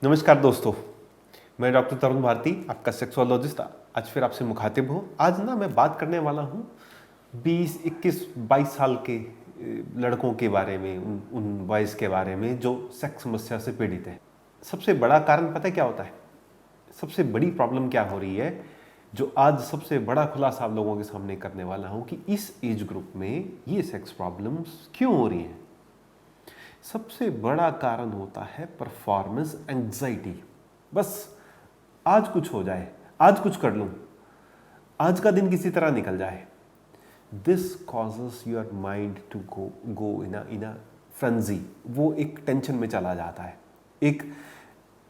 नमस्कार दोस्तों, मैं डॉक्टर तरुण भारती, आपका सेक्सोलॉजिस्ट आज फिर आपसे मुखातिब हूँ। आज ना मैं बात करने वाला हूँ 20, 21, 22 साल के लड़कों के बारे में, उन बॉयज़ के बारे में जो सेक्स समस्या से पीड़ित है। सबसे बड़ा कारण पता है क्या होता है? सबसे बड़ी प्रॉब्लम क्या हो रही है, जो आज सबसे बड़ा खुलासा आप लोगों के सामने करने वाला हूँ कि इस एज ग्रुप में ये सेक्स प्रॉब्लम्स क्यों हो रही हैं। सबसे बड़ा कारण होता है परफॉर्मेंस एंजाइटी। बस आज कुछ हो जाए, आज कुछ कर लूं, आज का दिन किसी तरह निकल जाए। This causes your mind to go in a frenzy. वो एक टेंशन में चला जाता है, एक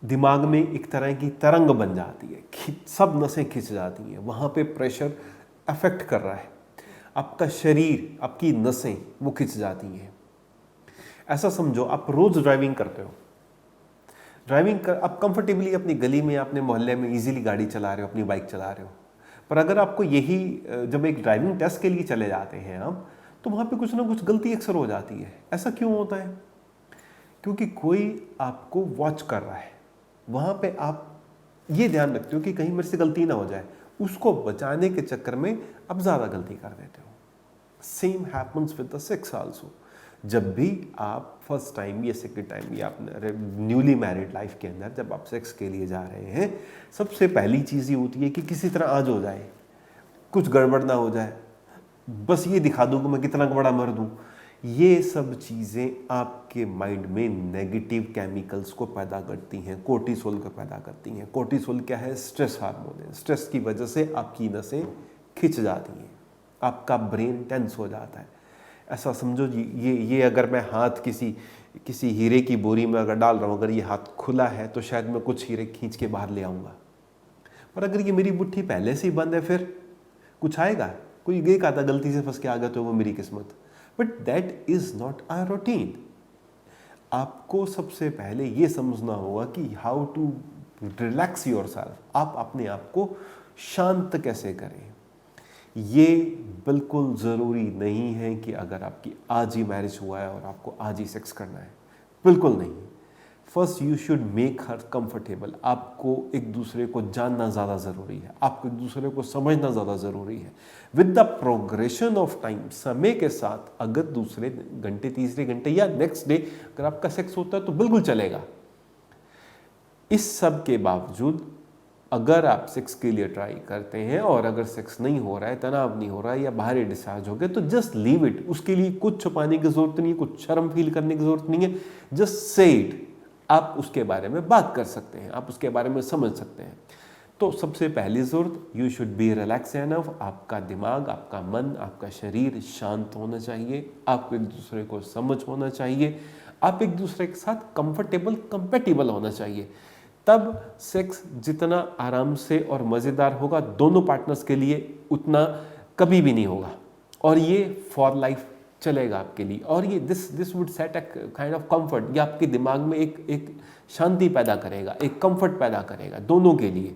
दिमाग में एक तरह की तरंग बन जाती है, सब नसें खिंच जाती हैं, वहाँ पे प्रेशर अफेक्ट कर रहा है आपका शरीर, आपकी नसें वो खिंच जाती हैं। ऐसा समझो आप रोज ड्राइविंग करते हो, आप कंफर्टेबली अपनी गली में, अपने मोहल्ले में इजीली गाड़ी चला रहे हो, अपनी बाइक चला रहे हो। पर अगर आपको यही जब एक ड्राइविंग टेस्ट के लिए चले जाते हैं आप, तो वहाँ पे कुछ ना कुछ गलती अक्सर हो जाती है। ऐसा क्यों होता है? क्योंकि कोई आपको वॉच कर रहा है। वहाँ पे आप ये ध्यान रखते हो कि कहीं मेरे से गलती ना हो जाए, उसको बचाने के चक्कर में आप ज़्यादा गलती कर देते हो। Same happens with the sex also. जब भी आप फर्स्ट टाइम या सेकेंड टाइम या अपने न्यूली मैरिड लाइफ के अंदर जब आप सेक्स के लिए जा रहे हैं, सबसे पहली चीज़ ये होती है कि किसी तरह आज हो जाए, कुछ गड़बड़ ना हो जाए, बस ये दिखा दूँ कि मैं कितना बड़ा मर्द हूँ। ये सब चीज़ें आपके माइंड में नेगेटिव केमिकल्स को पैदा करती हैं, कोर्टिसोल को पैदा करती हैं। कोर्टिसोल क्या है? स्ट्रेस हार्मोन है। स्ट्रेस की वजह से आपकी नसें खिंच जाती हैं, आपका ब्रेन टेंस हो जाता है। ऐसा समझो जी, ये अगर मैं हाथ किसी हीरे की बोरी में अगर डाल रहा हूँ, अगर ये हाथ खुला है तो शायद मैं कुछ हीरे खींच के बाहर ले आऊँगा। पर अगर ये मेरी मुट्ठी पहले से ही बंद है, फिर कुछ आएगा? कोई एक आधा गलती से फंस के आ गया तो वो मेरी किस्मत। But that is not a routine. आपको सबसे पहले ये समझना होगा कि हाउ टू रिलैक्स योरसेल्फ। आप अपने आप को शांत कैसे करें। ये बिल्कुल ज़रूरी नहीं है कि अगर आपकी आज ही मैरिज हुआ है और आपको आज ही सेक्स करना है, बिल्कुल नहीं। First you should make her comfortable. आपको एक दूसरे को जानना ज़्यादा ज़रूरी है, आपको एक दूसरे को समझना ज़्यादा ज़रूरी है। With the progression of time, समय के साथ अगर दूसरे घंटे, तीसरे घंटे या नेक्स्ट डे अगर आपका सेक्स होता है तो बिल्कुल चलेगा। इस सब के बावजूद अगर आप सेक्स के लिए ट्राई करते हैं और अगर सेक्स नहीं हो रहा है, तनाव नहीं हो रहा है या बाहरी डिस्चार्ज हो गया, तो जस्ट लीव इट। उसके लिए कुछ छुपाने की जरूरत नहीं है, कुछ शर्म फील करने की जरूरत नहीं है। Just say it. आप उसके बारे में बात कर सकते हैं, आप उसके बारे में समझ सकते हैं। तो सबसे पहली जरूरत, you should be relax enough. आपका दिमाग, आपका मन, आपका शरीर शांत होना चाहिए। आपको एक दूसरे को समझ होना चाहिए। आप एक दूसरे के साथ कंफर्टेबल, कंपेटिबल होना चाहिए। तब सेक्स जितना आराम से और मज़ेदार होगा दोनों पार्टनर्स के लिए, उतना कभी भी नहीं होगा। और ये फॉर लाइफ चलेगा आपके लिए। और ये this would set a kind of comfort. ये आपके दिमाग में एक शांति पैदा करेगा, एक कंफर्ट पैदा करेगा दोनों के लिए।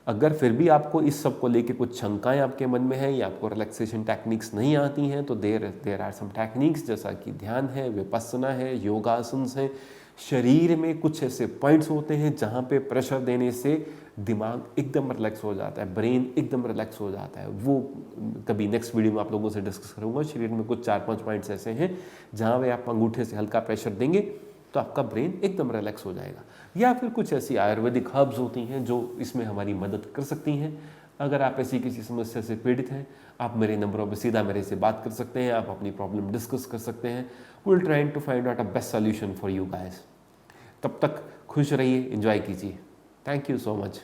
अगर फिर भी आपको इस सब को लेके कुछ शंकाएं आपके मन में हैं या आपको रिलैक्सेशन टेक्निक्स नहीं आती हैं, तो देर आर सम टेक्निक्स, जैसा कि ध्यान है, विपस्सना है, योगासन्स हैं। शरीर में कुछ ऐसे पॉइंट्स होते हैं जहाँ पे प्रेशर देने से दिमाग एकदम रिलैक्स हो जाता है, ब्रेन एकदम रिलैक्स हो जाता है। वो कभी नेक्स्ट वीडियो में आप लोगों से डिस्कस करूँगा। शरीर में कुछ 4-5 पॉइंट्स ऐसे हैं जहाँ पे आप अंगूठे से हल्का प्रेशर देंगे तो आपका ब्रेन एकदम रिलैक्स हो जाएगा। या फिर कुछ ऐसी आयुर्वेदिक हर्ब्स होती हैं जो इसमें हमारी मदद कर सकती हैं। अगर आप ऐसी किसी समस्या से पीड़ित हैं, आप मेरे नंबरों पर सीधा मेरे से बात कर सकते हैं, आप अपनी प्रॉब्लम डिस्कस कर सकते हैं। Will trying to find out a best solution for you guys. तब तक खुश रहिए, एंजॉय कीजिए। Thank you so much.